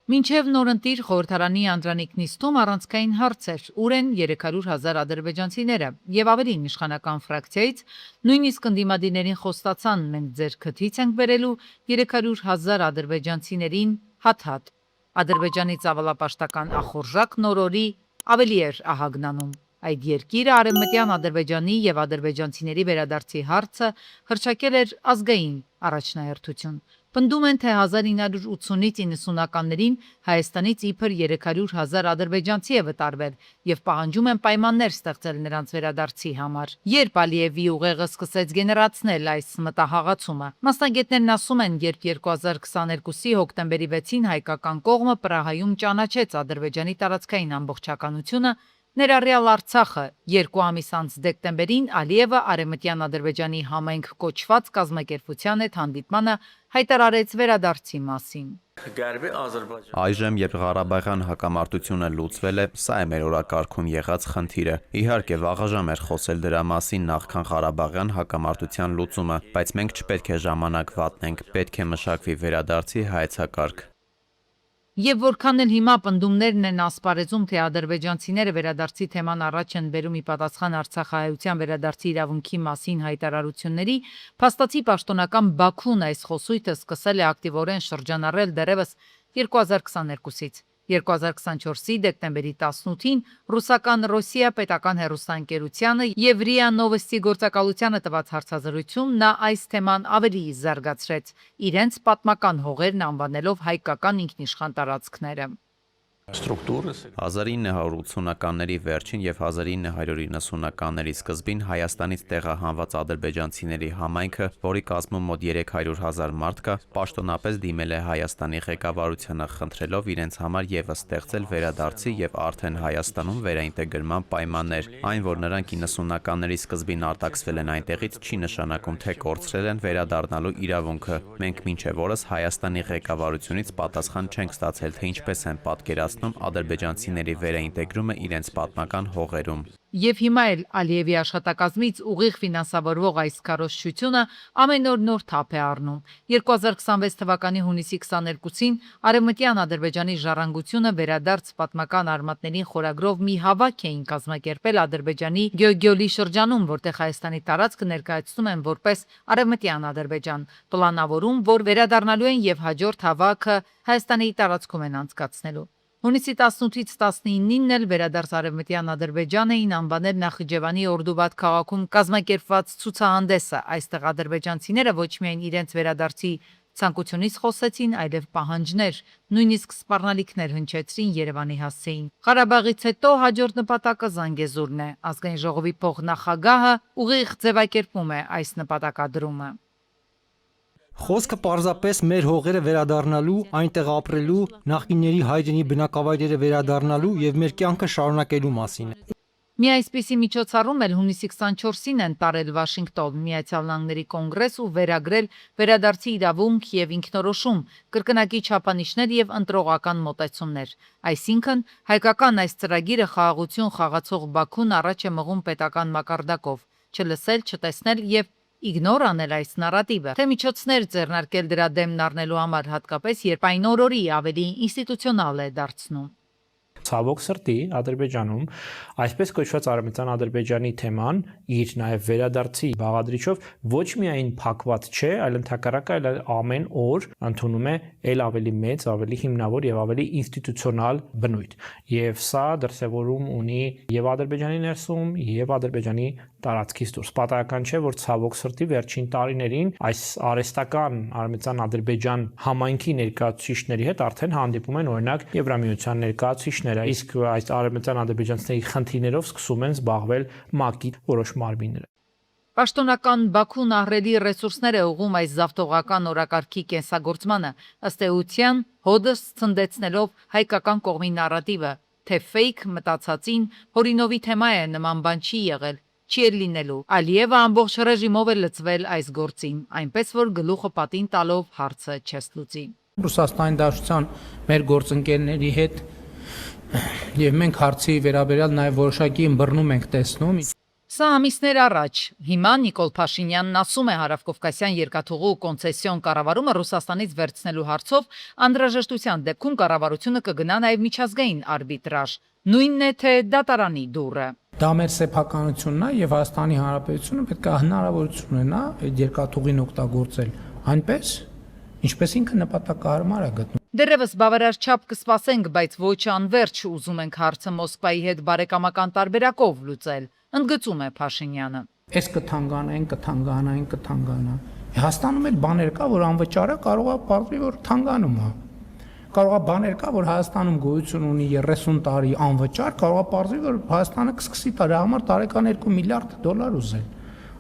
Մինչև նորընտիր խորհրդարանի անդրանիկ նիստում առանցքային հարց էր՝ ուր են 300,000 ադրբեջանցիները, եւ ավելին իշխանական ֆրակցիայից նույնիսկ ընդդիմադիրներին խոստացան՝ մենք ձեր քթից ենք բերելու 300,000 ադրբեջանցիներին հատ-հատ։ Ադրբեջանի ծավալապաշտական ախորժակն օրորի ավելի էր ահագնանում։ Այդ երկիրը արևմտյան Ադրբեջանի եւ ադրբեջանցիների վերադարձի հարցը հռչակել էր ազգային առաջնահերթություն։ Պնդում են, թե 1980-ից 90-ականներին Հայաստանից իբր 300,000 ադրբեջանցի է վտարվել եւ պահանջում են պայմաններ ստեղծել նրանց վերադարձի համար։ Երբ Ալիևի ուղեղը սկսեց գեներացնել այս մտահաղացումը, մասնագետներն ասում են, երբ 2022-ի հոկտեմբերի 6-ին հայկական կողմը Պրահայում ճանաչեց Ադրբեջանի տարածքային ամբողջականությունը, ներառյալ Արցախը, 2 ամիս անց դեկտեմբերին Ալիևը Արևմտյան Ադրբեջանի համայնք կոչված կազմակերպության հետ հանդիպմանը հայտարարեց վերադարձի մասին։ Այժմ, երբ Ղարաբաղյան հակամարտությունը լուծվել է, սա է մեր օրակարգում եղած խնդիրը։ Իհարկե, վաղաժամ էր խոսել դրա մասին նախքան Ղարաբաղյան հակամարտության լուծումը, բայց մենք չպետք է ժամանակ վատնենք, պետք է մշակվի վերադարձի հայեցակարգ։ Եվ որքան էլ հիմա պնդումներն են ասպարեզում, թե ադրբեջանցիները վերադարձի թեման առաջ են բերում ի պատասխան արցախահայության վերադարձի իրավունքի մասին հայտարարությունների, փաստացի պաշտոնական Բաքուն այս խոսույթը սկսել է ակտիվորեն շրջանառել դեռևս 2022-ից։ 2024-ի դեկտեմբերի 18-ին ռուսական Ռոսիա պետական հեռուստաընկերությանը եւ ՌԻԱ Նովոստի գործակալությանը տված հարցազրույցում նա այս թեման ավելի զարգացրեց, իրենց պատմական հողերն անվանելով հայկական ինքնիշխան տարածքները։ 1980-ականների վերջին եւ 1990-ականների սկզբին Հայաստանից տեղահանված ադրբեջանցիների համայնքը, որի կազմում մոտ 300,000 մարդ կա, պաշտոնապես դիմել է Հայաստանի ղեկավարությանը, խնդրելով իրենց համար եւս ստեղծել վերադարձի եւ արդեն Հայաստանում վերաինտեգրման պայմաններ։ Այն, որ նրանք 90-ականների սկզբին արտաքսվել են այնտեղից, չի նշանակում, թե կորցրել են վերադառնալու իրավունքը։ Մենք մինչեւ օրս Հայաստանի ղեկավարությունից պատասխան չենք ստացել, թե ինչպես են պատկերացնում ադրբեջանցիների վերաինտեգրումը իրենց պատմական հողերում։ Եվ հիմա էլ Ալիևի աշխատակազմից ուղիղ ֆինանսավորվող այս քարոզչությունը ամեն օր նոր թափ է առնում։ 2026 թվականի հունիսի 22-ին Արևմտյան Ադրբեջանի ժառանգությունը վերադարձ պատմական արմատներին խորագրով մի հավաք էին կազմակերպել Ադրբեջանի Գյոգյոլի շրջանում, որտեղ Հայաստանի տարածքը ներկայացնում են որպես Արևմտյան Ադրբեջան, պլանավորում, որ վերադառնալու են եւ հաջորդ հավաքը Հայաստանի տարածքում են անցկացնելու։ Հունիսի 18-ից 19-ին էլ վերադարձ Արևմտյան Ադրբեջան էին անվանել Նախիջևանի Օրդուբադ քաղաքում կազմակերպված ցուցահանդեսը։ Այստեղ ադրբեջանցիները ոչ միայն իրենց վերադարձի ցանկությունից խոսեցին, այլև պահանջներ, նույնիսկ սպառնալիքներ հնչեցրին Երևանի հասցեին։ Ղարաբաղից հետո հաջորդ նպատակը Զանգեզուրն է։ Ազգային ժողովի փոխնախագահը ուղիղ ձևակերպում է այս նպատակադրումը։ Խոսքը պարզապես մեր հողերը վերադառնալու, այնտեղ ապրելու, նախկինների հայրենի բնակավայրերը վերադառնալու եւ մեր կյանքը շարունակելու մասին է։ Մի այսպիսի միջոցառում էլ հունիսի 24-ին են տարել Վաշինգտոն, Միացյալ Նահանգների կոնգրես ու վերագրել վերադարձի իրավունք եւ ինքնորոշում, կրկնակի չափանիշներ եւ ընտրողական մոտեցումներ։ Այսինքն, հայկական այս ծրագիրը խաղաղություն խաղացող Բաքուն առաջ է մղում պետական մակարդակով, չլսել, չտեսնել եւ իգնոր անել այս նարատիվը, թե միջոցներ ձեռնարկել դրա դեմն առնելու համար, հատկապես երբ այն օրորի ավելի ինստիտուցիոնալ է դարձնում։ Ցավոք սրտի Ադրբեջանում այսպես կոչված Արևմտյան Ադրբեջանի թեման իր նաև վերադարձի բաղադրիչով ոչ միայն փակված չէ, այլ ընդհակառակը ամեն օր ընդունում է ել ավելի մեծ, ավելի հիմնավոր եւ ավելի ինստիտուցիոնալ բնույթ։ Եվ սա դրսևորում ունի եւ Ադրբեջանի ներսում, եւ Ադրբեջանի տարածքից դուրս։ Պատահական չէ, որ ցավոք սրտի վերջին տարիներին այս արհեստական Արևմտյան Ադրբեջան համայնքի ներկայացուցիչների հետ արդեն հանդիպում են օրինակ Եվրամիության ներկայացուցիչները, իսկ այս Արևմտյան ադրբեջանցիների խնդիրներով սկսում են զբաղվել ՄԱԿ-ի որոշ մարմիններ։ Պաշտոնական Բաքուն ահռելի ռեսուրսներ է ուղղում այս զավթողական օրակարգի կենսագործմանը, ըստ էության հոդս ցնդեցնելով հայկական կողմի նարատիվը, թե ֆեյք մտածածին Հորինովի թեմա է, նման բան չի եղել, չի էլ լինելու։ Ալիևը ամբողջ ռեժիմով է լծվել այս գործին, այնպես որ գլուխը պատին տալով հարցը չես լուծի։ Ռուսաստանի Դաշնության մեր գործընկերների հետ եւ մենք հարցի վերաբերյալ նաեւ որոշակի ըմբռնում ենք տեսնում։ Սա ամիսներ առաջ։ Հիմա Նիկոլ Փաշինյանն ասում է Հարավկովկասյան երկաթուղու կոնցեսիոն կառավարումը Ռուսաստանից վերցնելու հարցով անհրաժեշտության դեպքում կառավարությունը կգնա նաև միջազգային արբիտրաժ։ Նույնն է թե դատարանի դուռը։ Դա մեր սեփականությունն է եւ Հայաստանի Հանրապետությունը պետք է հնարավորություն ունենա այդ երկաթուղին օգտագործել այնպես, ինչպես ինքը նպատակահարմար է գտնում։ Դեռևս բավարար չափ կսպասենք, բայց ոչ անverջ ուզում ենք հարցը Մոսկվայի հետ բարեկամական տարբերակով լուծել, ընդգծում է Փաշինյանը։ Այս կթանկանա։ Հայաստանում էլ բաներ կա, որ անվճարը կարող է պատվի որ թանգանում է։ Կարող է բաներ կա, որ Հայաստանում գոյություն ունի 30 տարի անվճար, կարող է պատվի որ Հայաստանը կսկսի դրա համար տարեկան 2 միլիարդ դոլար ուզել։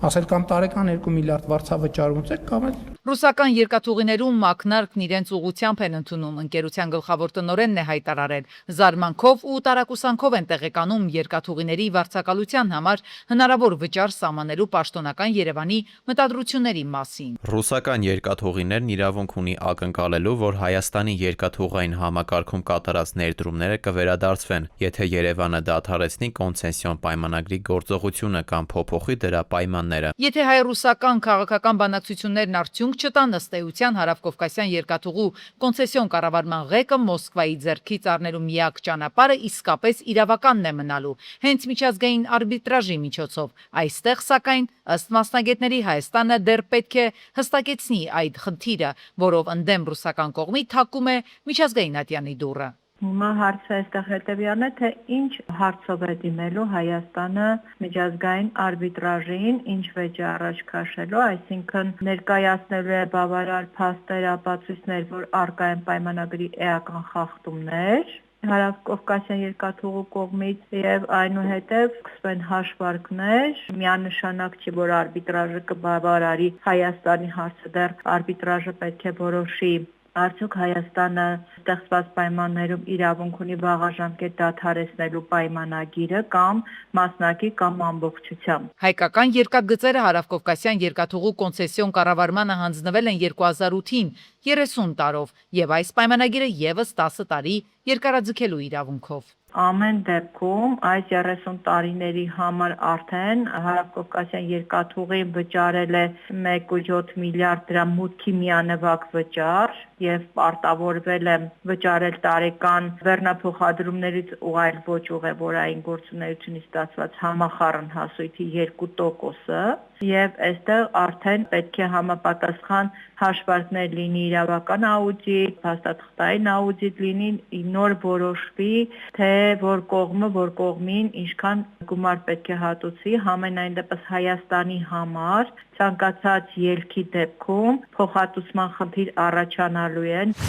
Ասել կամ տարեկան 2 միլիարդ վարձավճար ունեցեք կամ էլ Ռուսական երկաթուղիներում մակնարկն իրենց ուղղությամբ են ընդունում, ընկերության գլխավոր տնօրենն է հայտարարել։ Զարմանքով ու տարակուսանքով են տեղեկանում երկաթուղիների վարձակալության համար հնարավոր վճար սահմանելու պաշտոնական Երևանի մտադրությունների մասին։ Ռուսական երկաթուղիներն իրավունք ունի ակնկալելու, որ Հայաստանի երկաթուղային համակարգում կատարած ներդրումները կվերադարձվեն, եթե Երևանը դադարեցնի կոնցեսիոն պայմանագրի գործողությունը կամ փոփոխի դրա պայմանները։ Եթե հայ-ռուսական քաղաքական բանակցություններն արդյունք չտան ըստ էության Հարավկովկասյան երկաթուղու կոնցեսիոն կառավարման ղեկը Մոսկվայի ձեռքից առնելու միակ ճանապարհը իսկապես իրավականն է մնալու, հենց միջազգային արբիտրաժի միջոցով։ Այստեղ, սակայն, ըստ մասնագետների, Հայաստանը դեռ պետք է հստակեցնի այդ խնդիրը, որով ընդդեմ ռուսական կողմի թակում է միջազգային ատյանի դուռը։ Հիմա հարցը այստեղ հետևյալն է, թե ինչ հարցով է դիմելու Հայաստանը միջազգային արբիտրաժին, ինչ վեճ է առաջ քաշելու, այսինքն ներկայացնելու է բավարար փաստեր, ապացույցներ, որ առկա են պայմանագրի էական խախտումներ Հարավկովկասյան երկաթուղու կողմից եւ այնուհետեւ սկսվեն հաշվարկներ, միանշանակ չի, որ արբիտրաժը կբավարարի Հայաստանի հարցը, դեռ արբիտրաժը պետք է որոշի Արդյոք Հայաստանը ստեղծված պայմաններում իրավունք ունի վաղաժամկետ դադարեցնելու պայմանագիրը կամ մասնակի կամ ամբողջությամբ։ Հայկական երկաթգծերը Հարավկովկասյան երկաթուղու կոնցեսիոն կառավարմանը հանձնվել են 2008-ին 30 տարով եւ այս պայմանագիրը եւս 10 տարի երկարաձգելու իրավունքով։ Ամեն դեպքում այս 30 տարիների համար արդեն Հարավկովկասյան երկաթուղին վճարել է 1.7 միլիարդ դրամ մուտքի միանվագ վճար եւ պարտավորվել է վճարել տարեկան վերնափոխադրումներից ու այլ ոչ ուղևորային գործունեությունից ստացված համախառն հասույթի 2%-ը եւ այստեղ արդեն պետք է համապատասխան հաշվարկներ լինի իրավական աուդիտ, փաստաթղթային աուդիտ լինի, նոր որոշվի, թե որ կողմին ինչքան գումար պետք է հատուցի, համենայն դեպս Հայաստանի համար ցանկացած ելքի դեպքում փոխհատուցման խնդիր առաջանալու են։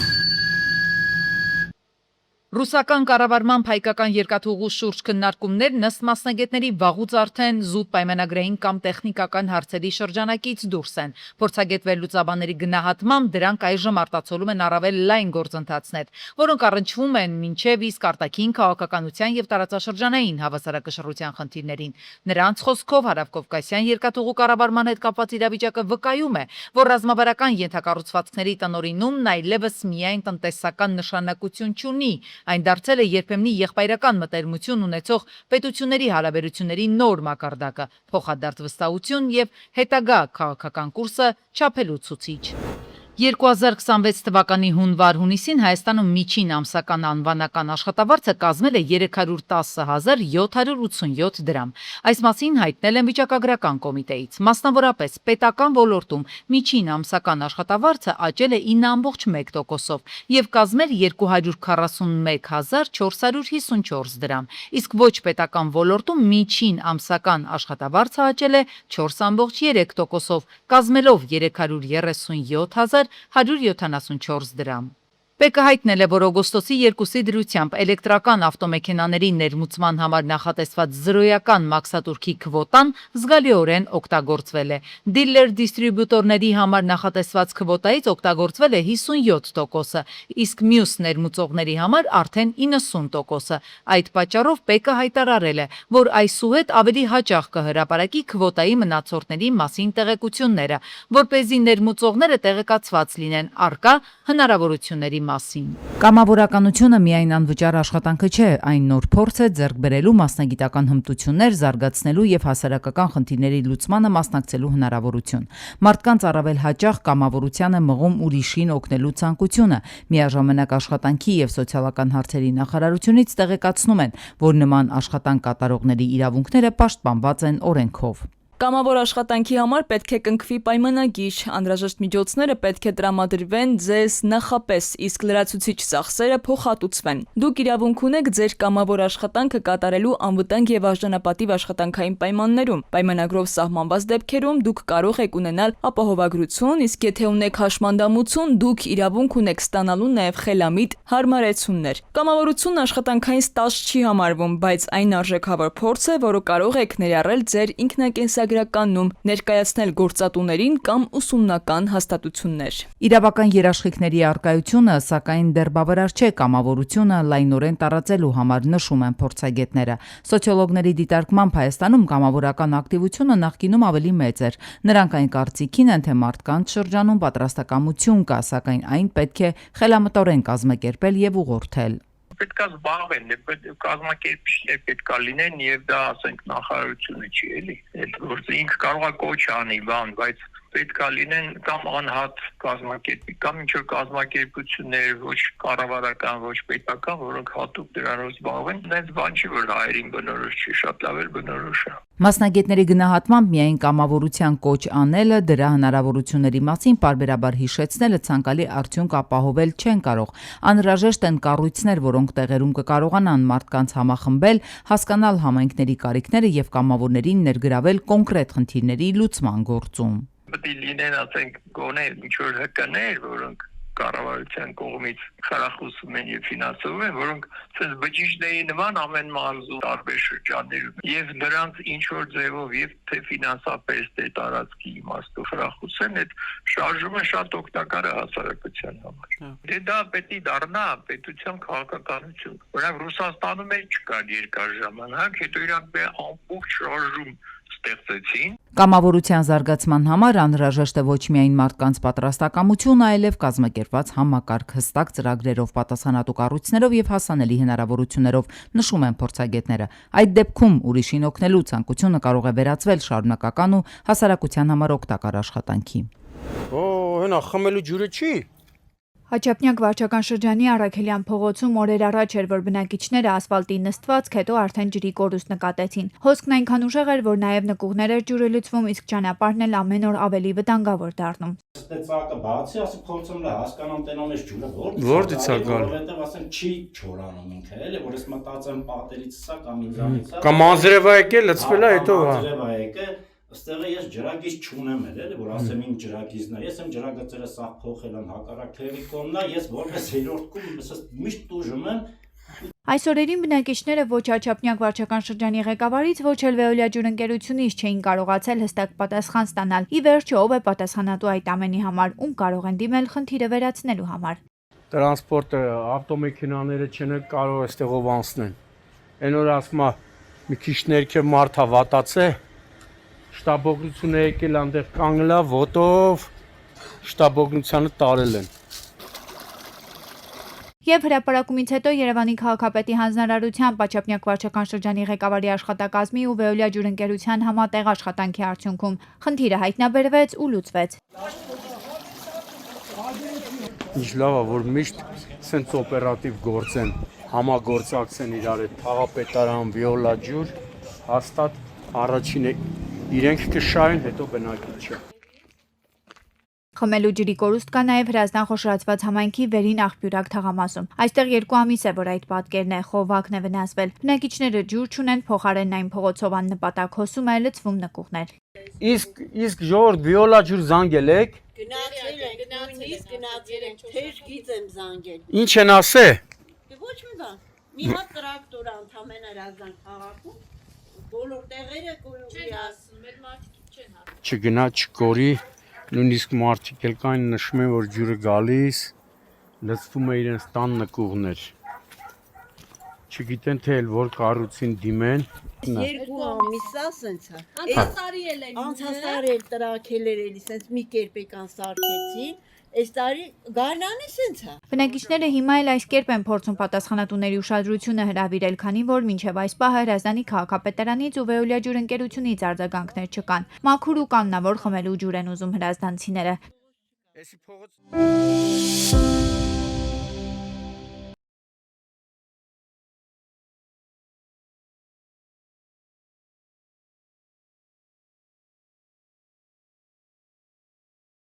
Ռուսական կառավարման հայկական երկաթուղու շուրջ քննարկումներն ըստ մասնագետների վաղուց արդեն զուտ պայմանագրային կամ տեխնիկական հարցերի շրջանակից դուրս են։ Փորձագետ վերլուծաբանների գնահատմամբ դրանք այժմ արտացոլում են առավել լայն գործընթացներ, որոնք առնչվում են մինչև իսկ արտաքին քաղաքականության եւ տարածաշրջանային հավասարակշռության խնդիրներին։ Նրանց խոսքով Հարավկովկասյան երկաթուղու կառավարման հետ կապված իրավիճակը վկայում է, որ ռազմավարական ենթակառուցվածքների տնօրինումն այլևս միայն տնտեսական նշանակություն չունի, այն դարձել է երբեմնի եղբայրական մտերմություն ունեցող պետությունների հարաբերությունների նոր մակարդակը, փոխադարձ վստահություն եւ հետագա քաղաքական կուրսը չափելու ցուցիչ։ 2026 թվականի հունվար-հունիսին Հայաստանում միջին ամսական անվանական աշխատավարձը կազմել է 310,787 դրամ։ Այս մասին հայտնել են վիճակագրական կոմիտեից։ Մասնավորապես պետական ոլորտում միջին ամսական աշխատավարձը աճել է 9.1%-ով եւ կազմել 241,454 դրամ։ Իսկ ոչ պետական ոլորտում միջին ամսական աշխատավարձը աճել է 4.3%-ով, կազմելով 337,174 դրամ։ ՊԿ հայտնել է, որ օգոստոսի 2-ի դրությամբ էլեկտրական ավտոմեքենաների ներմուծման համար նախատեսված զրոյական մաքսատուրքի քվոտան զգալիորեն օգտագործվել է։ Դիլեր-դիստրիբյուտորների համար նախատեսված քվոտայից օգտագործվել է 57%-ը, իսկ մյուս ներմուծողների համար արդեն 90%-ը։ Այդ պատճառով ՊԿ հայտարարել է, որ այսուհետ ավելի հաճախ կհրապարակի քվոտայի մնացորդների մասին տեղեկությունները, որպեսզի ներմուծողները տեղեկացված լինեն առկա հնարավորությունների մասին։ Կամավորականությունը միայն անվճար աշխատանքը չէ, այն նոր փորձ է ձեռք բերելու մասնագիտական հմտություններ, զարգացնելու եւ հասարակական խնդիրների լուծմանը մասնակցելու հնարավորություն։ Մարդկանց առավել հաճախ կամավորությանը մղում ուրիշին օգնելու ցանկությունը, միաժամանակ աշխատանքի եւ սոցիալական հարցերի նախարարությունից տեղեկացնում են, որ նման աշխատանք կատարողների իրավունքները պաշտպանված են օրենքով։ Կամավոր աշխատանքի համար պետք է կնքվի պայմանագիր, անհրաժեշտ միջոցները պետք է տրամադրվեն ձեզ նախապես, իսկ լրացուցիչ ծախսերը փոխհատուցվեն։ Դուք իրավունք ունեք ձեր կամավոր աշխատանքը կատարելու անվտանգ եւ արժանապատիվ աշխատանքային պայմաններում։ Պայմանագրով սահմանված դեպքերում դուք կարող եք ունենալ ապահովագրություն, իսկ եթե ունեք հաշմանդամություն, դուք իրավունք ունեք ստանալու նաեւ խելամիտ հարմարեցումներ։ Կամավորությունն աշխատանքային ստաժ չի համարվում, բայց այն արժեքավոր փորձ է, որը կարող եք ներառել ձեր ինքնակենսագրականում, ներկայացնել գործատուներին կամ ուսումնական հաստատություններ։ Իրավական երաշխիքների առկայությունը, սակայն դեռ բավարար չէ կամավորությունը լայնորեն տարածելու համար, նշում են փորձագետները։ Սոցիոլոգների դիտարկմամբ Հայաստանում կամավորական ակտիվությունը նախկինում ավելի մեծ էր։ Նրանք այն կարծիքին են, թե մարդկանց շրջանում պատրաստակամություն կա, սակայն այն պետք է խելամտորեն կազմակերպել եւ ուղղորդել։ Պետք է զբաղվեն, կազմակերպիչներ պետք է լինեն եւ դա ասենք նախարարությունը չի էլի։ Այդ գործը ինքը կարող է կոչ անի, բայց պետք է լինեն կամ անհատ կազմակերպի կամ ինչ-որ կազմակերպություններ, ոչ կառավարական, ոչ պետական, որոնք հատուկ դրանով զբաղվեն։ Դες բան չի, որ հայերին բնորոշ չի, շատ լավ էլ բնորոշ է։ Մասնագետների գնահատմամբ միայն կամավորության կոչ անելը, դրա հնարավորությունների մասին պարբերաբար հիշեցնելը ցանկալի արդյունք ապահովել չեն կարող։ Անհրաժեշտ են կառույցներ, որոնք տեղերում կկարողանան մարդկանց համախմբել, հասկանալ համայնքների կարիքները եւ կամավորներին ներգրավել կոնկրետ խնդիրների լուծման գործում։ Պետք է լինեն, ասենք, գոնե ինչ-որ հկներ, որոնք կառավարության կողմից խրախուսում են եւ ֆինանսվում են, որոնք ցես բջիջների նման ամեն մարզու տարբեր շրջաններում եւ նրանց ինչ որ ձևով եւ թե ֆինանսապես թե տարածքի իմաստով խրախուսեն, այդ շարժումը շատ օգտակար է հասարակության համար։ Դե դա պետք է դառնա պետության քաղաքականություն։ Օրինակ Ռուսաստանում էլ չկար երկար ժամանակ, հետո իրանք ամբողջ շարժում ստեղծեցին։ Կամավորության զարգացման համար անհրաժեշտ է ոչ միայն մարդկանց պատրաստակամություն, այլև կազմակերպված համակարգ հստակ ծրագրերով, պատասխանատու կառույցներով եւ հասանելի հնարավորություններով, նշում են փորձագետները։ Այդ դեպքում ուրիշին օգնելու ցանկությունը կարող է վերածվել շարունակական ու հասարակության համար օգտակար աշխատանքի։ Հենա խմելու ջուրը չի։ Հաչապնյակ վարչական շրջանի Առաքելյան փողոցում օրեր առաջ էր, որ բնակիչները ասֆալտի նստվածք, հետո արդեն ջրի կորուստ նկատեցին։ Հոսքն այնքան ուժեղ էր, որ նաև նկուղներ էր ջուրը լուծվում, իսկ ճանապարհն էլ ամեն օր ավելի վտանգավոր դառնում։ Ստեցակը բացի, ասի փորձում եմ հասկանամ տենոմես ջուրը որտից է գալ։ Որովհետև ասեմ չի չորանում ինքը, էլի, որ ես մտածեմ պատերից սա կամ ինձանից սա։ Կամ անձրևա եկել, լցվել է, հետո հա։ Անձրևա եկել, ըստեղը ես ջրագիծ չունեմ էլի, որ ասեմ իմ ջրագիծն է։ Ես եմ ջրագծերը սա փոխել եմ հակառակ թևի կողմնա, ես որպես երրորդ կում միշտ տուժում եմ։ Այս օրերին բնակիչները ոչ Հաչապնյակ վարչական շրջանի ղեկավարից, ոչ էլ Veolia ջուրընկերությունից չէին կարողացել հստակ պատասխան ստանալ։ Ի վերջո ով է պատասխանատու այդ ամենի համար, ում կարող են դիմել խնդիրը վերացնելու համար։ Տրանսպորտը, ավտոմեքենաները չեն կարող այստեղով անցնեն։ Այն օր ասում է մի քիչ ներքև մարդ է վատացե, շտաբօգնությունը եկել այնտեղ կանգնելա ոտով, շտաբօգնությանը տարել են։ Եվ հրապարակումից հետո Երևանի քաղաքապետի հանձնարարությամբ Հաչապնյակ վարչական շրջանի ղեկավարի աշխատակազմի ու Veolia ջուրընկերության համատեղ աշխատանքի արդյունքում խնդիրը հայտնաբերվեց ու լուծվեց։ Ինչ լավ է, որ միշտ սենց օպերատիվ գործեն, համագործակցեն իրար հետ, քաղաքապետարան, Veolia ջուր, հաստատ առաջինը իրենք կշահեն, հետո բնակիչը։ Խմելու ջրի կորուստ կա նաև Հրազդան խոշորացված համայնքի վերին աղբյուրակ թաղամասում։ Այստեղ 2 ամիս է, որ այդ պատկերն է, խողովակն է վնասվել։ Բնակիչները ջուր չունեն, փոխարենն այն փողոցով աննպատակ հոսում է, լցվում նկուղներ։ Իսկ ժողովուրդ Veolia ջուր զանգել եք։ Գնացել ենք, թեժ գիծ եմ զանգել։ Ինչ են ասե։ Ոչ մի բան։ Մի հատ տրակտոր ընդամենը Հրազդան քաղաքում բոլոր տեղերը կորուղի ասում, մեր մարդիկ չեն հա։ Չգնա չկորի, նույնիսկ մարդիկ էլ կային նշում են, որ ջուրը գալիս, լցվում է իրենց տան նկուղներ։ Չգիտեն թե էլ որ կառույցին դիմեն։ 2 ամիս է սենց է։ Անցածարի էլ տրակել էր էլի, սենց մի կերպեկան սարքեցին, Այս տարի գարնանը սենց է։ Բնակիչները հիմա էլ այս կերպ են փորձում պատասխանատուների ուշադրությունը հրավիրել, քանի որ մինչև այս պահը Հրազդանի քաղաքապետարանից ու Վեոլիա ջուրընկերությունից արձագանքներ չկան։ Մաքուր ու կաննավոր խմելու ջուր են ուզում հրազդանցիները։